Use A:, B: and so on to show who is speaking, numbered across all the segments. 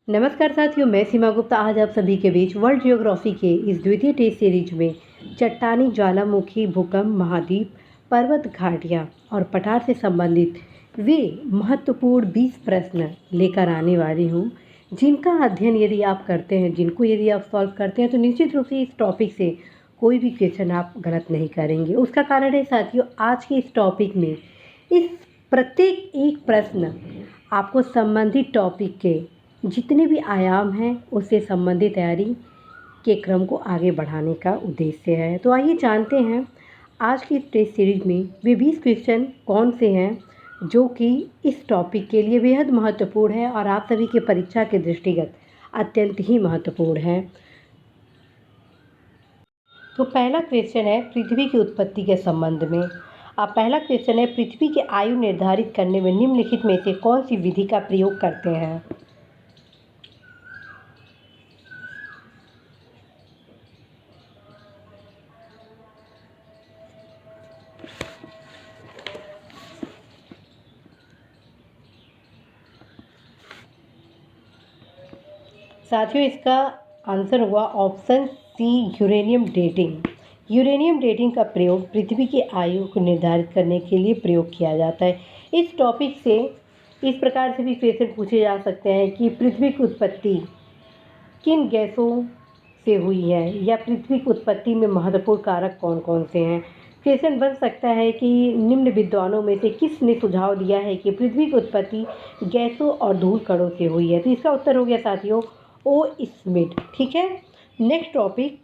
A: नमस्कार साथियों, मैं सीमा गुप्ता आज आप सभी के बीच वर्ल्ड जियोग्राफी के इस द्वितीय टेस्ट सीरीज में चट्टानी, ज्वालामुखी, भूकंप, महाद्वीप, पर्वत, घाटियाँ और पठार से संबंधित वे महत्वपूर्ण 20 प्रश्न लेकर आने वाली हूँ, जिनका अध्ययन यदि आप करते हैं, जिनको यदि आप सॉल्व करते हैं, तो निश्चित रूप से इस टॉपिक से कोई भी क्वेश्चन आप गलत नहीं करेंगे। उसका कारण है साथियों, आज के इस टॉपिक में इस प्रत्येक एक प्रश्न आपको संबंधित टॉपिक के जितने भी आयाम हैं उससे संबंधित तैयारी के क्रम को आगे बढ़ाने का उद्देश्य है। तो आइए जानते हैं आज की टेस्ट सीरीज में वे 20 क्वेश्चन कौन से हैं जो कि इस टॉपिक के लिए बेहद महत्वपूर्ण है और आप सभी के परीक्षा के दृष्टिगत अत्यंत ही महत्वपूर्ण है। तो पहला क्वेश्चन है पृथ्वी की उत्पत्ति के संबंध में। पहला क्वेश्चन है, पृथ्वी की आयु निर्धारित करने में निम्नलिखित में से कौन सी विधि का प्रयोग करते हैं? साथियों, इसका आंसर हुआ option C, uranium dating. Uranium dating का प्रयोग पृथ्वी की आयु को निर्धारित करने के लिए प्रयोग किया जाता है। इस टॉपिक से इस प्रकार से भी क्वेश्चन पूछे जा सकते हैं कि पृथ्वी की उत्पत्ति किन गैसों से हुई है या पृथ्वी की उत्पत्ति में महत्वपूर्ण कारक कौन कौन से हैं। क्वेश्चन बन सकता है कि निम्न विद्वानों में से किसने सुझाव दिया है कि पृथ्वी की उत्पत्ति गैसों और धूल कणों से हुई है। तो इसका उत्तर हो गया साथियों ओ स्मिथ। ठीक है, नेक्स्ट टॉपिक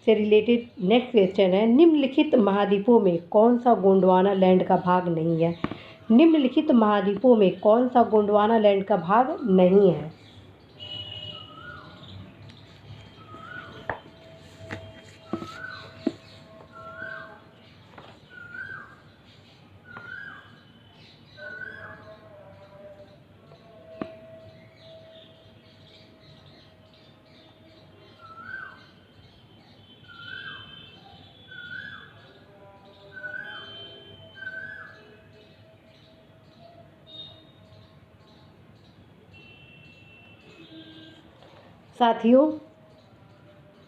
A: से रिलेटेड नेक्स्ट क्वेश्चन है, निम्नलिखित महाद्वीपों में कौन सा गोंडवाना लैंड का भाग नहीं है? निम्नलिखित महाद्वीपों में कौन सा गोंडवाना लैंड का भाग नहीं है? साथियों,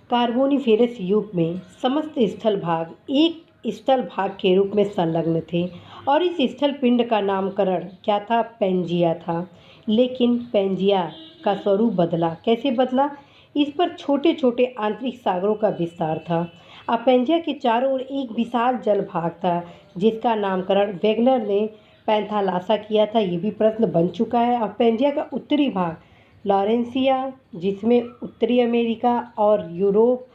A: कार्बोनिफेरस युग में समस्त स्थल भाग एक स्थल भाग के रूप में संलग्न थे और इस स्थल पिंड का नामकरण क्या था? पेंजिया था। लेकिन पेंजिया का स्वरूप बदला। कैसे बदला? इस पर छोटे छोटे आंतरिक सागरों का विस्तार था। अब पेंजिया के चारों ओर एक विशाल जल भाग था जिसका नामकरण वेगनर ने पैंथालासा किया था। ये भी प्रश्न बन चुका है। अब पेंजिया का उत्तरी भाग लॉरेंसिया, जिसमें उत्तरी अमेरिका और यूरोप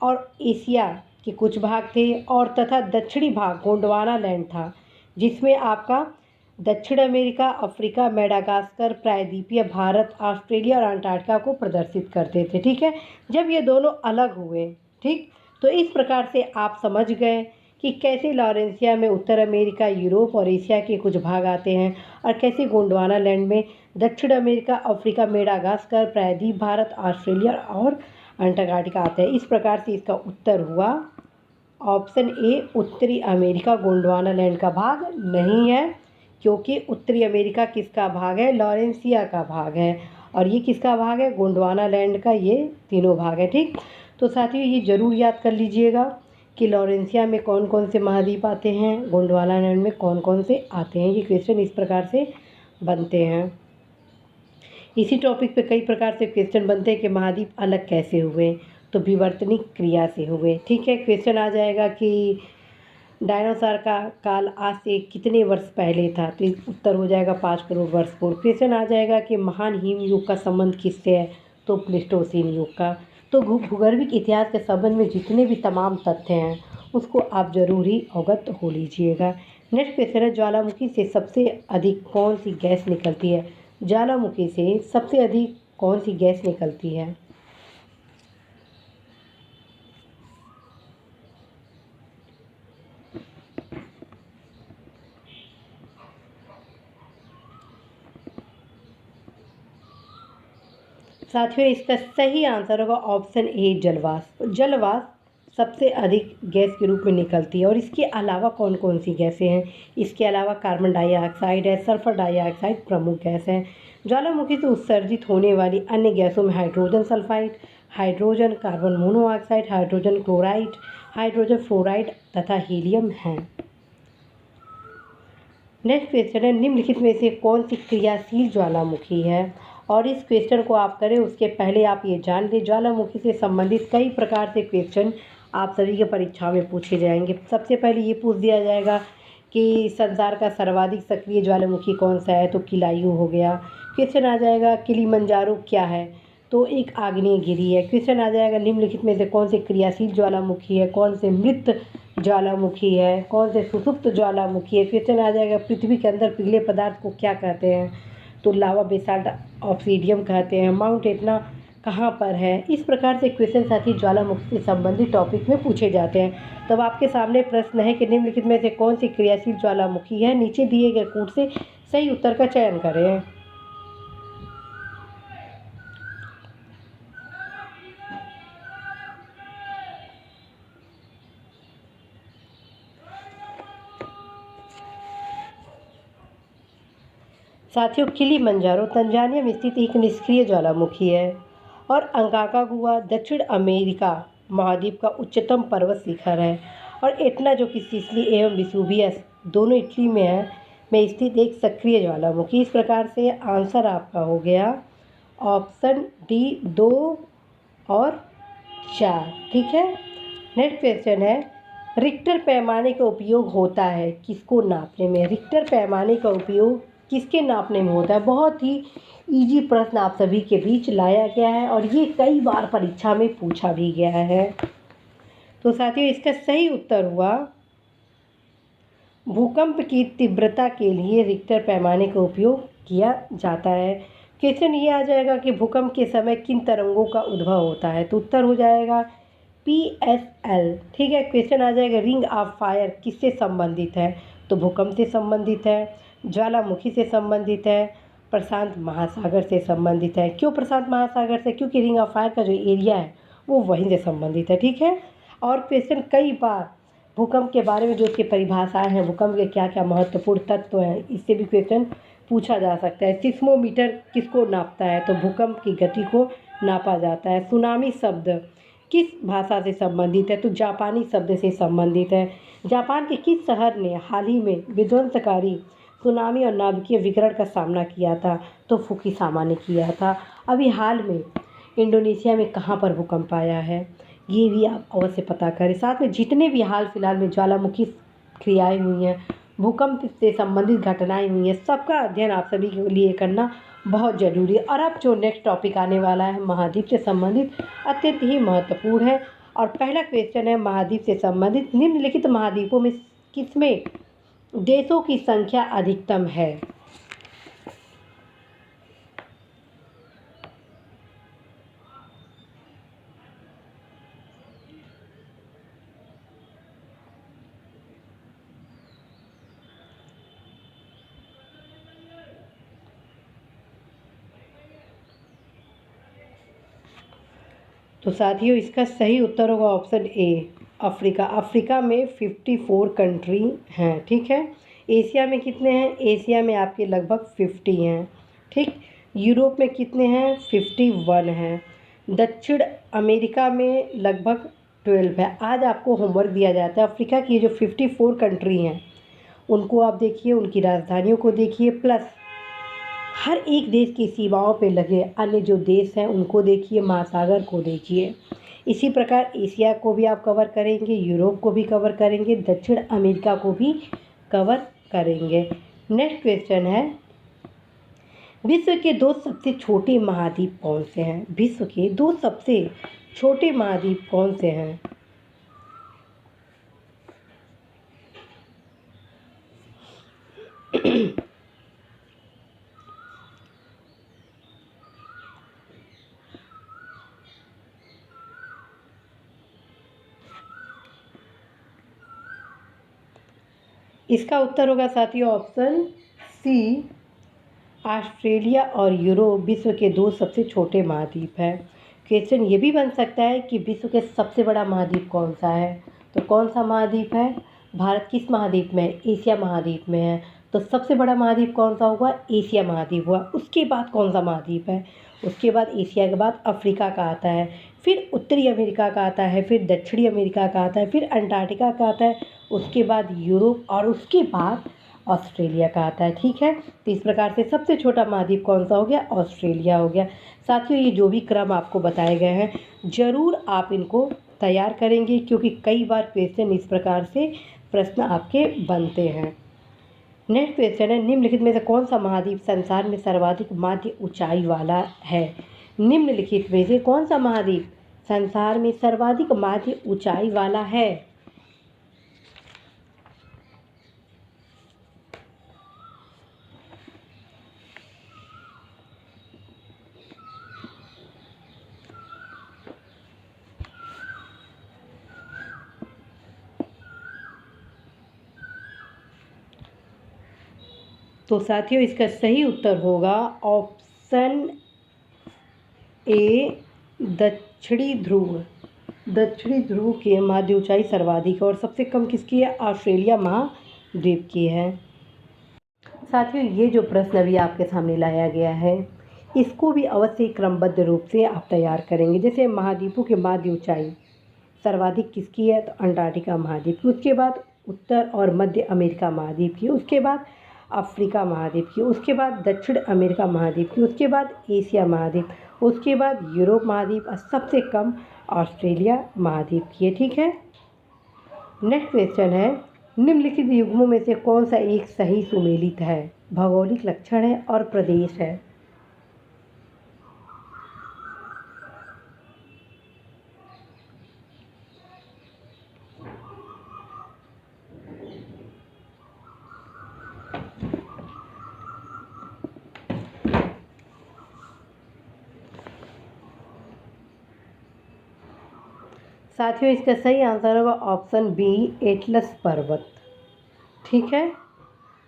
A: और एशिया के कुछ भाग थे, और तथा दक्षिणी भाग गोंडवाना लैंड था जिसमें आपका दक्षिण अमेरिका, अफ्रीका, मेडागास्कर, प्रायद्वीपीय भारत, ऑस्ट्रेलिया और अंटार्कटिका को प्रदर्शित करते थे। ठीक है, जब ये दोनों अलग हुए, ठीक, तो इस प्रकार से आप समझ गए कि कैसे लॉरेंसिया में उत्तर अमेरिका, यूरोप और एशिया के कुछ भाग आते हैं और कैसे गोंडवाना लैंड में दक्षिण अमेरिका, अफ्रीका, मेडागास्कर, प्रायद्वीप भारत, ऑस्ट्रेलिया और अंटार्कटिका आते हैं। इस प्रकार से इसका उत्तर हुआ ऑप्शन ए, उत्तरी अमेरिका गोंडवाना लैंड का भाग नहीं है, क्योंकि उत्तरी अमेरिका किसका भाग है? लॉरेंसिया का भाग है। और ये किसका भाग है? गोंडवाना लैंड का। ये तीनों भाग है। ठीक, तो साथियों ये ज़रूर याद कर लीजिएगा कि लॉरेंसिया में कौन कौन से महाद्वीप आते हैं, गोंडवाना लैंड में कौन कौन से आते हैं। ये क्वेश्चन इस प्रकार से बनते हैं। इसी टॉपिक पे कई प्रकार से क्वेश्चन बनते हैं कि महाद्वीप अलग कैसे हुए, तो विवर्तनिक क्रिया से हुए। ठीक है, क्वेश्चन आ जाएगा कि डायनासोर का काल आज से कितने वर्ष पहले था, तो उत्तर हो जाएगा 5 करोड़ वर्ष पूर्व। क्वेश्चन आ जाएगा कि महान हिम युग का संबंध किससे है, तो प्लेस्टोसीन युग का। तो भूगर्भिक इतिहास के संबंध में जितने भी तमाम तथ्य हैं उसको आप जरूर ही अवगत हो लीजिएगा। नेक्स्ट क्वेश्चन है, ज्वालामुखी से सबसे अधिक कौन सी गैस निकलती है? ज्वालामुखी से सबसे अधिक कौन सी गैस निकलती है? साथियों, इसका सही आंसर होगा ऑप्शन ए, जलवाष्प। जलवाष्प सबसे अधिक गैस के रूप में निकलती है और इसके अलावा कौन कौन सी गैसें हैं? इसके अलावा कार्बन डाइऑक्साइड है, सल्फर डाइऑक्साइड प्रमुख गैस है। ज्वालामुखी से उत्सर्जित होने वाली अन्य गैसों में hydrogen sulphide, hydrogen carbon monoxide, hydrogen chloride, hydrogen fluoride तथा हीलियम हैं। नेक्स्ट क्वेश्चन है, निम्नलिखित में से कौन सी क्रियाशील ज्वालामुखी है? और इस क्वेश्चन को आप करें उसके पहले आप ये जान लें, ज्वालामुखी से संबंधित कई प्रकार से क्वेश्चन आप सभी के परीक्षा में पूछे जाएंगे। सबसे पहले ये पूछ दिया जाएगा कि संसार का सर्वाधिक सक्रिय ज्वालामुखी कौन सा है? तो किलायू हो गया। क्वेश्चन आ जाएगा किलिमंजारो क्या है? तो एक आग्नेयगिरी है। क्वेश्चन आ जाएगा निम्नलिखित में से कौन से क्रियाशील ज्वालामुखी है? कौन से मृत ज्वालामुखी है? कौन से सुषुप्त ज्वालामुखी है? क्वेश्चन आ जाएगा पृथ्वी के अंदर पिघले पदार्थ को क्या कहते हैं? तो लावा बेसाल्ट ऑब्सीडियम कहते हैं। माउंट एटना कहाँ पर है? इस प्रकार से क्वेश्चन साथी ज्वालामुखी से संबंधित टॉपिक में पूछे जाते हैं। तब आपके सामने प्रश्न है कि निम्नलिखित में से कौन सी क्रियाशील ज्वालामुखी है? नीचे दिए गए कूट से सही उत्तर का चयन करें। साथियों, किलिमंजारो तंजानिया में स्थित एक निष्क्रिय ज्वालामुखी है और अंकाकागुआ दक्षिण अमेरिका महाद्वीप का उच्चतम पर्वत शिखर है और एटना जो कि सिसिली एवं विसुवियस दोनों इटली में है में स्थित एक सक्रिय ज्वालामुखी। इस प्रकार से आंसर आपका हो गया ऑप्शन डी 2 और 4। ठीक है। नेक्स्ट क्वेश्चन है, रिक्टर पैमाने का उपयोग होता है किसको नापने में? रिक्टर पैमाने का उपयोग किसके नापने में होता है? बहुत ही इजी प्रश्न आप सभी के बीच लाया गया है और ये कई बार परीक्षा में पूछा भी गया है। तो साथियों, इसका सही उत्तर हुआ भूकंप की तीव्रता के लिए रिक्टर पैमाने का उपयोग किया जाता है। क्वेश्चन ये आ जाएगा कि भूकंप के समय किन तरंगों का उद्भव होता है? तो उत्तर हो जाएगा PSL। ठीक है। क्वेश्चन आ जाएगा रिंग ऑफ फायर किससे संबंधित है? तो भूकंप से संबंधित है, ज्वालामुखी से संबंधित है, प्रशांत महासागर से संबंधित है। क्यों प्रशांत महासागर से? क्योंकि रिंग ऑफ फायर का जो एरिया है वो वहीं से संबंधित है। ठीक है। और क्वेश्चन कई बार भूकंप के बारे में जो उसकी परिभाषाएं हैं, भूकंप के क्या क्या महत्वपूर्ण तत्व हैं, इससे भी क्वेश्चन पूछा जा सकता है। सिस्मोमीटर किसको नापता है? तो भूकंप की गति को नापा जाता है। सुनामी शब्द किस भाषा से संबंधित है? तो जापानी शब्द से संबंधित है। जापान के किस शहर ने हाल ही में विध्वंसकारी सुनामी और नाभिकीय विकिरण का सामना किया था? तो फुकुशिमा ने किया था। अभी हाल में इंडोनेशिया में कहाँ पर भूकंप आया है? ये भी आप अवश्य पता करें। साथ में जितने भी हाल फिलहाल में ज्वालामुखी क्रियाएं हुई हैं, भूकंप से संबंधित घटनाएं हुई हैं, सबका अध्ययन आप सभी के लिए करना बहुत ज़रूरी है। और अब जो नेक्स्ट टॉपिक आने वाला है महाद्वीप से संबंधित, अत्यंत ही महत्वपूर्ण है। और पहला क्वेश्चन है महाद्वीप से संबंधित, निम्नलिखित महाद्वीपों में किसमें देशों की संख्या अधिकतम है? तो साथियों, इसका सही उत्तर होगा ऑप्शन ए अफ्रीका। अफ्रीका में 54 कंट्री हैं। ठीक है। एशिया में कितने हैं? एशिया में आपके लगभग 50 हैं। ठीक। यूरोप में कितने हैं? 51 हैं। दक्षिण अमेरिका में लगभग 12 है। आज आपको होमवर्क दिया जाता है, अफ्रीका की जो 54 कंट्री हैं उनको आप देखिए, उनकी राजधानियों को देखिए, प्लस हर एक देश की सीमाओं पे लगे अन्य जो देश हैं उनको देखिए, महासागर को देखिए। इसी प्रकार एशिया को भी आप कवर करेंगे, यूरोप को भी कवर करेंगे, दक्षिण अमेरिका को भी कवर करेंगे। नेक्स्ट क्वेश्चन है, विश्व के 2 सबसे छोटे महाद्वीप कौन से हैं? विश्व के 2 सबसे छोटे महाद्वीप कौन से हैं? इसका उत्तर होगा साथियों ऑप्शन सी ऑस्ट्रेलिया और यूरोप विश्व के 2 सबसे छोटे महाद्वीप हैं। क्वेश्चन ये भी बन सकता है कि विश्व के सबसे बड़ा महाद्वीप कौन सा है, तो कौन सा महाद्वीप है? भारत किस महाद्वीप में है? एशिया महाद्वीप में है। तो सबसे बड़ा महाद्वीप कौन सा होगा? एशिया महाद्वीप हुआ। उसके बाद कौन सा महाद्वीप है? उसके बाद एशिया के बाद अफ्रीका का आता है, फिर उत्तरी अमेरिका का आता है, फिर दक्षिणी अमेरिका का आता है, फिर अंटार्कटिका का आता है, उसके बाद यूरोप और उसके बाद ऑस्ट्रेलिया का आता है। ठीक है, तो इस प्रकार से सबसे छोटा महाद्वीप कौन सा हो गया? ऑस्ट्रेलिया हो गया। साथियों, ये जो भी क्रम आपको बताए गए हैं ज़रूर आप इनको तैयार करेंगे, क्योंकि कई बार क्वेश्चन इस प्रकार से प्रश्न आपके बनते हैं। नेक्स्ट क्वेश्चन है, निम्नलिखित में से कौन सा महाद्वीप संसार में सर्वाधिक माध्य ऊंचाई वाला है? निम्नलिखित में से कौन सा महाद्वीप संसार में सर्वाधिक माध्य ऊंचाई वाला है? तो साथियों, इसका सही उत्तर होगा ऑप्शन ए, दक्षिणी ध्रुव। दक्षिणी ध्रुव की माध्य ऊंचाई सर्वाधिक है और सबसे कम किसकी है? ऑस्ट्रेलिया महाद्वीप की है। साथियों, ये जो प्रश्न अभी आपके सामने लाया गया है इसको भी अवश्य क्रमबद्ध रूप से आप तैयार करेंगे। जैसे महाद्वीपों की माध्य ऊंचाई सर्वाधिक किसकी है? तो अंटार्कटिका महाद्वीप की, उसके बाद उत्तर और मध्य अमेरिका महाद्वीप की, उसके बाद अफ्रीका महाद्वीप की, उसके बाद दक्षिण अमेरिका महाद्वीप की, उसके बाद एशिया महाद्वीप, उसके बाद यूरोप महाद्वीप और सबसे कम ऑस्ट्रेलिया महाद्वीप की है। ठीक है, नेक्स्ट क्वेश्चन है, निम्नलिखित युग्मों में से कौन सा एक सही सुमेलित है? भौगोलिक लक्षण है और प्रदेश है। साथियों, इसका सही आंसर होगा ऑप्शन बी, एटलस पर्वत। ठीक है,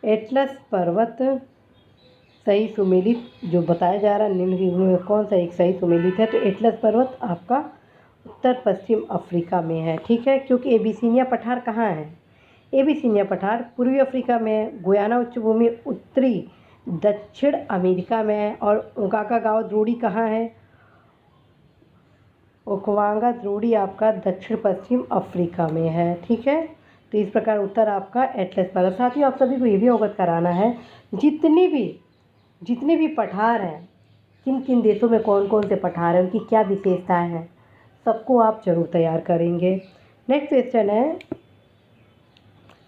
A: एटलस पर्वत सही सुमेलित जो बताया जा रहा है निम्नलिखित में कौन सा एक सही सुमेलित है? तो एटलस पर्वत आपका उत्तर पश्चिम अफ्रीका में है। ठीक है, क्योंकि एबिसिनिया पठार कहाँ है? एबिसिनिया पठार पूर्वी अफ्रीका में है, गुयाना उच्च भूमि उत्तरी दक्षिण अमेरिका में है, और ओकाका गांव द्रोड़ी कहाँ है? ओकवांगा द्रोड़ी आपका दक्षिण पश्चिम अफ्रीका में है। ठीक है, तो इस प्रकार उत्तर आपका एटलस पर्वत। साथ ही आप सभी को ये भी अवगत कराना है जितने भी पठार हैं, किन किन देशों में कौन कौन से पठार हैं, उनकी क्या विशेषताएं हैं, सबको आप जरूर तैयार करेंगे। नेक्स्ट क्वेश्चन है,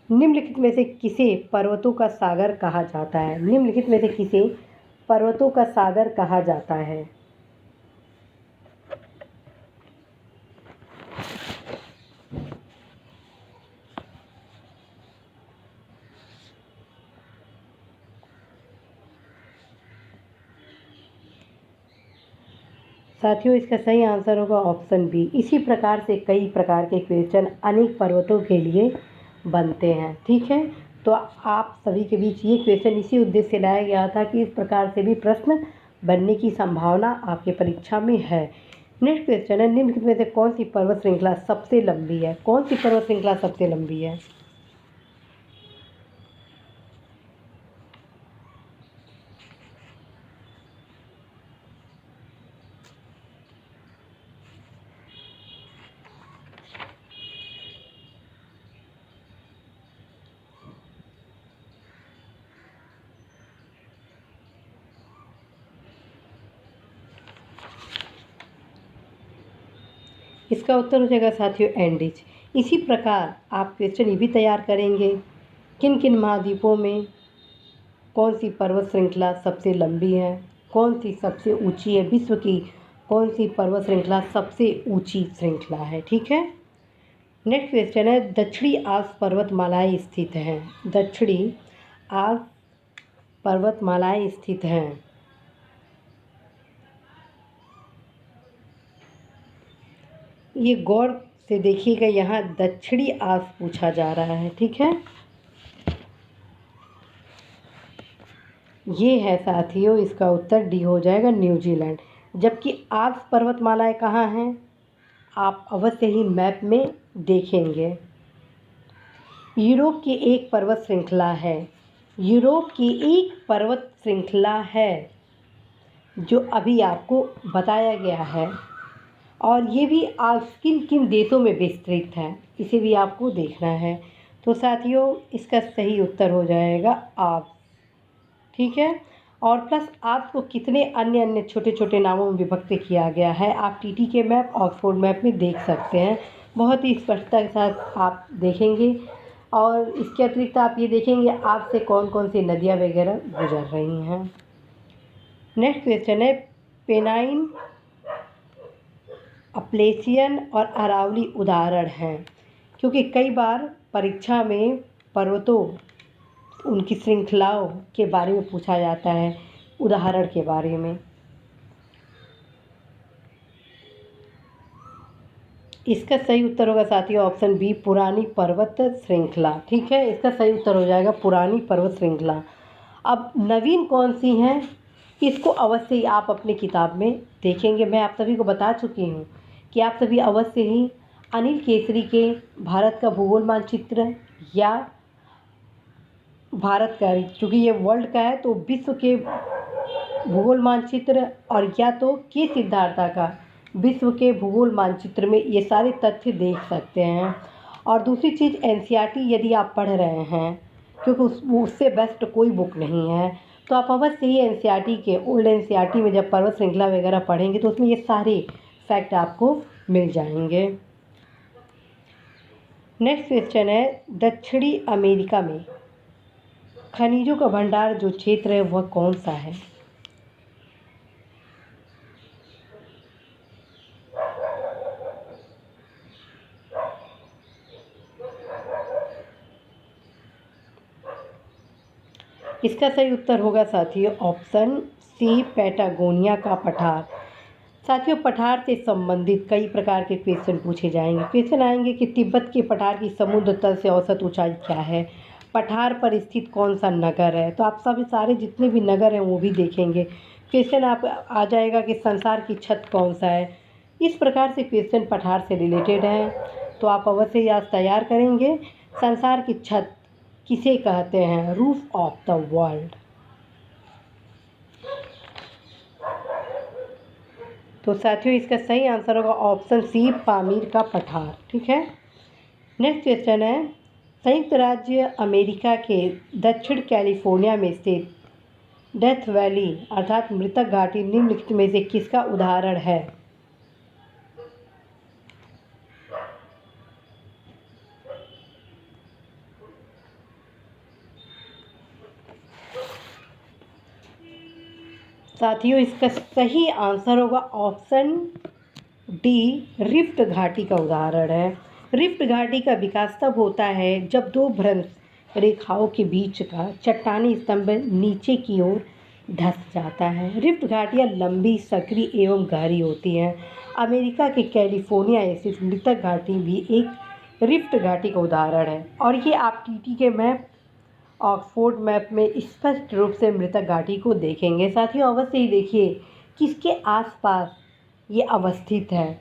A: निम्नलिखित में से किसे पर्वतों का सागर कहा जाता है? निम्नलिखित में से किसे पर्वतों का सागर कहा जाता है? साथियों, इसका सही आंसर होगा ऑप्शन बी। इसी प्रकार से कई प्रकार के क्वेश्चन अनेक पर्वतों के लिए बनते हैं। ठीक है, तो आप सभी के बीच ये क्वेश्चन इसी उद्देश्य से लाया गया था कि इस प्रकार से भी प्रश्न बनने की संभावना आपके परीक्षा में है। नेक्स्ट क्वेश्चन है, निम्नलिखित में से कौन सी पर्वत श्रृंखला सबसे लंबी है? कौन सी पर्वत श्रृंखला सबसे लंबी है? इसका उत्तर हो जाएगा साथियों एंडीज। इसी प्रकार आप क्वेश्चन ये भी तैयार करेंगे, किन किन महाद्वीपों में कौन सी पर्वत श्रृंखला सबसे लंबी है, कौन सी सबसे ऊंची है, विश्व की कौन सी पर्वत श्रृंखला सबसे ऊंची श्रृंखला है। ठीक है, नेक्स्ट क्वेश्चन है, दक्षिणी आल्प्स पर्वतमालाएं स्थित हैं। दक्षिणी आल्प्स पर्वतमालाएं स्थित हैं। ये गौर से देखिएगा, यहाँ दक्षिणी आल्प्स पूछा जा रहा है। ठीक है, ये है साथियों, इसका उत्तर डी हो जाएगा न्यूजीलैंड। जबकि आल्प्स पर्वतमालाएं कहाँ हैं, आप अवश्य ही मैप में देखेंगे। यूरोप की एक पर्वत श्रृंखला है, यूरोप की एक पर्वत श्रृंखला है जो अभी आपको बताया गया है, और ये भी आज किन किन देशों में विस्तृत है, इसे भी आपको देखना है। तो साथियों, इसका सही उत्तर हो जाएगा आप। ठीक है, और प्लस आपको कितने अन्य अन्य छोटे छोटे नामों में विभक्त किया गया है, आप टीटी के मैप, ऑक्सफोर्ड मैप में देख सकते हैं। बहुत ही स्पष्टता के साथ आप देखेंगे, और इसके अतिरिक्त आप ये देखेंगे आपसे कौन कौन सी नदियाँ वगैरह गुजर रही हैं। नेक्स्ट क्वेश्चन है, पेनाइन, अपलेशियन और अरावली उदाहरण हैं, क्योंकि कई बार परीक्षा में पर्वतों, उनकी श्रृंखलाओं के बारे में पूछा जाता है, उदाहरण के बारे में। इसका सही उत्तर होगा साथियों ऑप्शन बी, पुरानी पर्वत श्रृंखला। ठीक है, इसका सही उत्तर हो जाएगा पुरानी पर्वत श्रृंखला। अब नवीन कौन सी हैं, इसको अवश्य ही आप अपनी किताब में देखेंगे। मैं आप सभी को बता चुकी हूँ कि आप सभी अवश्य ही अनिल केसरी के भारत का भूगोल मानचित्र, या भारत का, क्योंकि ये वर्ल्ड का है तो विश्व के भूगोल मानचित्र, और या तो के सिद्धार्था का विश्व के भूगोल मानचित्र में ये सारे तथ्य देख सकते हैं। और दूसरी चीज़, एनसीईआरटी यदि आप पढ़ रहे हैं, क्योंकि उससे बेस्ट कोई बुक नहीं है, तो आप अवश्य ही एनसीईआरटी के, ओल्ड एनसीईआरटी में जब पर्वत श्रृंखला वगैरह पढ़ेंगे तो उसमें ये सारे फैक्ट आपको मिल जाएंगे। नेक्स्ट क्वेश्चन है, दक्षिणी अमेरिका में खनिजों का भंडार जो क्षेत्र है वह कौन सा है? इसका सही उत्तर होगा साथियों ऑप्शन सी, पैटागोनिया का पठार। साथियों, पठार से संबंधित कई प्रकार के क्वेश्चन पूछे जाएंगे। क्वेश्चन आएंगे कि तिब्बत के पठार की समुद्र तल से औसत ऊंचाई क्या है, पठार पर स्थित कौन सा नगर है, तो आप सभी सारे जितने भी नगर हैं वो भी देखेंगे। क्वेश्चन आप आ जाएगा कि संसार की छत कौन सा है। इस प्रकार से क्वेश्चन पठार से रिलेटेड हैं, तो आप अवश्य याद तैयार करेंगे। संसार की छत किसे कहते हैं? Roof of the world. तो साथियों, इसका सही आंसर होगा ऑप्शन सी, पामीर का पठार। ठीक है, नेक्स्ट क्वेश्चन है, संयुक्त राज्य अमेरिका के दक्षिण कैलिफोर्निया में स्थित डेथ वैली अर्थात मृतक घाटी निम्नलिखित में से किसका उदाहरण है? साथियों, इसका सही आंसर होगा ऑप्शन डी, रिफ्ट घाटी का उदाहरण है। रिफ्ट घाटी का विकास तब होता है जब दो भ्रंश रेखाओं के बीच का चट्टानी स्तंभ नीचे की ओर धंस जाता है। रिफ्ट घाटियाँ लंबी, सक्रिय एवं गहरी होती हैं। अमेरिका के कैलिफोर्निया स्थित मृतक घाटी भी एक रिफ्ट घाटी का उदाहरण है, और ये आप टीटी के मैप, ऑक्सफोर्ड मैप में स्पष्ट रूप से मृतक घाटी को देखेंगे। साथियों, अवश्य ही देखिए किसके आसपास ये अवस्थित है।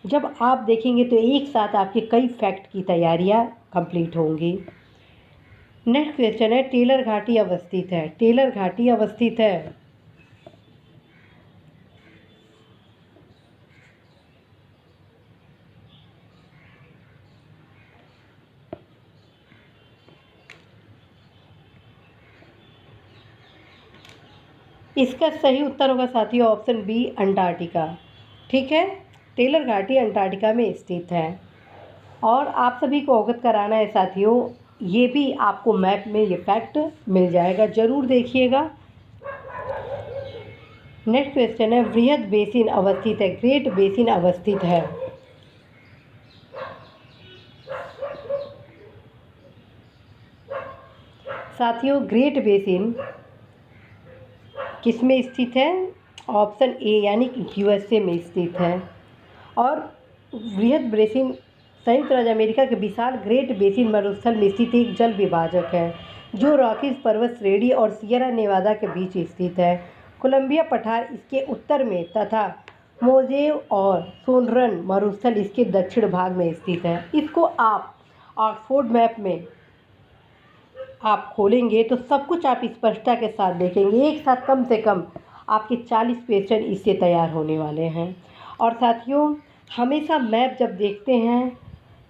A: जब आप देखेंगे तो एक साथ आपके कई फैक्ट की तैयारियां कंप्लीट होंगी। नेक्स्ट क्वेश्चन है, टेलर घाटी अवस्थित है। टेलर घाटी अवस्थित है इसका सही उत्तर होगा साथियों ऑप्शन बी, अंटार्कटिका। ठीक है, टेलर घाटी अंटार्कटिका में स्थित है, और आप सभी को अवगत कराना है साथियों, ये भी आपको मैप में ये फैक्ट मिल जाएगा, ज़रूर देखिएगा। नेक्स्ट क्वेश्चन है, वृहद बेसिन अवस्थित है। ग्रेट बेसिन अवस्थित है। साथियों, ग्रेट बेसिन किस में स्थित है? ऑप्शन ए यानी कि यूएसए में स्थित है। और वृहद बेसिन संयुक्त राज्य अमेरिका के विशाल ग्रेट बेसिन मरुस्थल में स्थित एक जल विभाजक है जो रॉकीज पर्वत श्रेणी और सियरा नेवादा के बीच स्थित है। कोलंबिया पठार इसके उत्तर में तथा मोजेव और सोनरन मरुस्थल इसके दक्षिण भाग में स्थित है। इसको आप ऑक्सफोर्ड मैप में आप खोलेंगे तो सब कुछ आप स्पष्टता के साथ देखेंगे। एक साथ कम से कम आपके 40 क्वेश्चन इससे तैयार होने वाले हैं। और साथियों, हमेशा मैप जब देखते हैं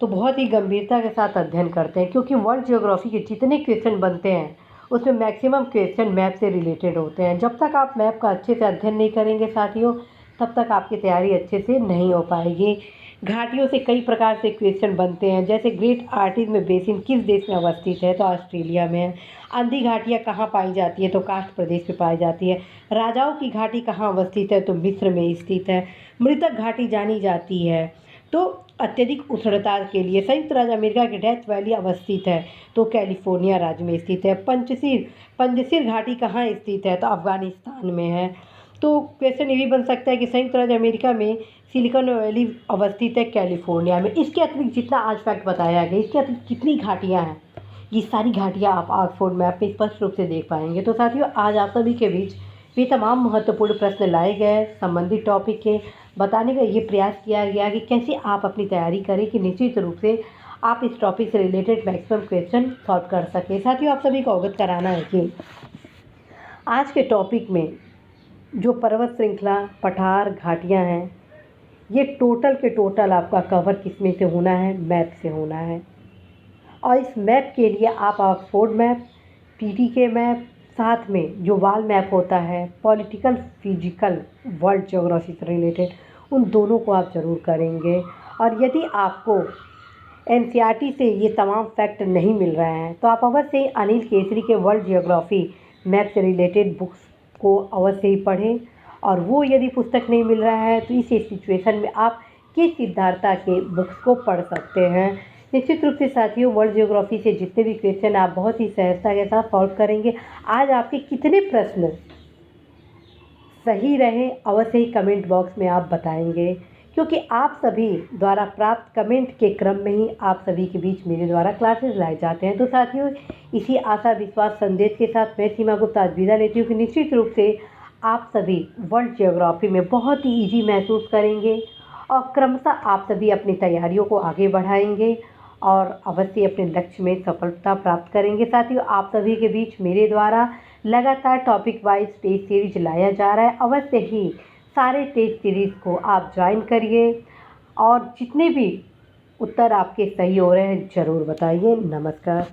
A: तो बहुत ही गंभीरता के साथ अध्ययन करते हैं, क्योंकि वर्ल्ड ज्योग्राफी के जितने क्वेश्चन बनते हैं उसमें मैक्सिमम क्वेश्चन मैप से रिलेटेड होते हैं। जब तक आप मैप का अच्छे से अध्ययन नहीं करेंगे साथियों, तब तक आपकी तैयारी अच्छे से नहीं हो पाएगी। घाटियों से कई प्रकार से क्वेश्चन बनते हैं, जैसे ग्रेट आर्टिज्म बेसिन किस देश में अवस्थित है, तो ऑस्ट्रेलिया में है। अंधी घाटियाँ कहाँ पाई जाती है, तो कास्ट प्रदेश में पाई जाती है। राजाओं की घाटी कहाँ अवस्थित है, तो मिस्र में स्थित है। मृतक घाटी जानी जाती है तो अत्यधिक उष्णता के लिए। संयुक्त राज्य अमेरिका की डेथ वैली अवस्थित है, तो कैलिफोर्निया राज्य में स्थित है। पंजशीर घाटी कहाँ स्थित है, तो अफगानिस्तान में है। तो क्वेश्चन ये भी बन सकता है कि संयुक्त राज्य अमेरिका में सिलिकॉन वैली अवस्थित है, कैलिफोर्निया में। इसके अतिरिक्त जितना आज फैक्ट बताया गया, इसके अतिरिक्त कितनी घाटियाँ हैं, ये सारी घाटियाँ आप ऑक्सफोर्ड मैप में स्पष्ट रूप से देख पाएंगे। तो साथियों, आज आप सभी के बीच ये तमाम महत्वपूर्ण प्रश्न लाए गए, संबंधित टॉपिक के बताने का ये प्रयास किया गया कि कैसे आप अपनी तैयारी करें कि निश्चित रूप से आप इस टॉपिक से रिलेटेड मैक्सिमम क्वेश्चन सॉल्व कर सकें। साथियों, आप सभी को अवगत कराना है कि आज के टॉपिक में जो पर्वत श्रृंखला, पठार, घाटियाँ हैं, ये टोटल के टोटल आपका कवर किस में से होना है, मैप से होना है। और इस मैप के लिए आप ऑक्सफोर्ड मैप, पीटीके मैप, साथ में जो वॉल मैप होता है, पॉलिटिकल, फिजिकल, वर्ल्ड ज्योग्राफी से रिलेटेड, उन दोनों को आप ज़रूर करेंगे। और यदि आपको एनसीईआरटी से ये तमाम फैक्ट नहीं मिल रहे हैं तो आप अवश्य ही अनिल केसरी के वर्ल्ड ज्योग्राफी मैप से रिलेटेड बुक्स को अवश्य ही पढ़ें। और वो यदि पुस्तक नहीं मिल रहा है तो इस सिचुएशन में आप किस सिद्धार्था के बुक्स को पढ़ सकते हैं। निश्चित रूप से साथियों, वर्ल्ड ज्योग्राफी से जितने भी क्वेश्चन आप बहुत ही सहजता के साथ सॉल्व करेंगे। आज आपके कितने प्रश्न सही रहे, अवश्य ही कमेंट बॉक्स में आप बताएंगे, क्योंकि आप सभी द्वारा प्राप्त कमेंट के क्रम में ही आप सभी के बीच मेरे द्वारा क्लासेस लाए जाते हैं। तो साथियों, इसी आशा विश्वास संदेश के साथ मैं सीमा गुप्ता आज विदा लेती हूँ कि निश्चित रूप से आप सभी वर्ल्ड ज्योग्राफी में बहुत ही ईजी महसूस करेंगे और क्रमशः आप सभी अपनी तैयारियों को आगे बढ़ाएंगे और अवश्य अपने लक्ष्य में सफलता प्राप्त करेंगे। साथियों, आप सभी के बीच मेरे द्वारा लगातार टॉपिक वाइज टेस्ट सीरीज लाया जा रहा है। अवश्य ही सारे टेस्ट सीरीज़ को आप ज्वाइन करिए और जितने भी उत्तर आपके सही हो रहे हैं ज़रूर बताइए। नमस्कार।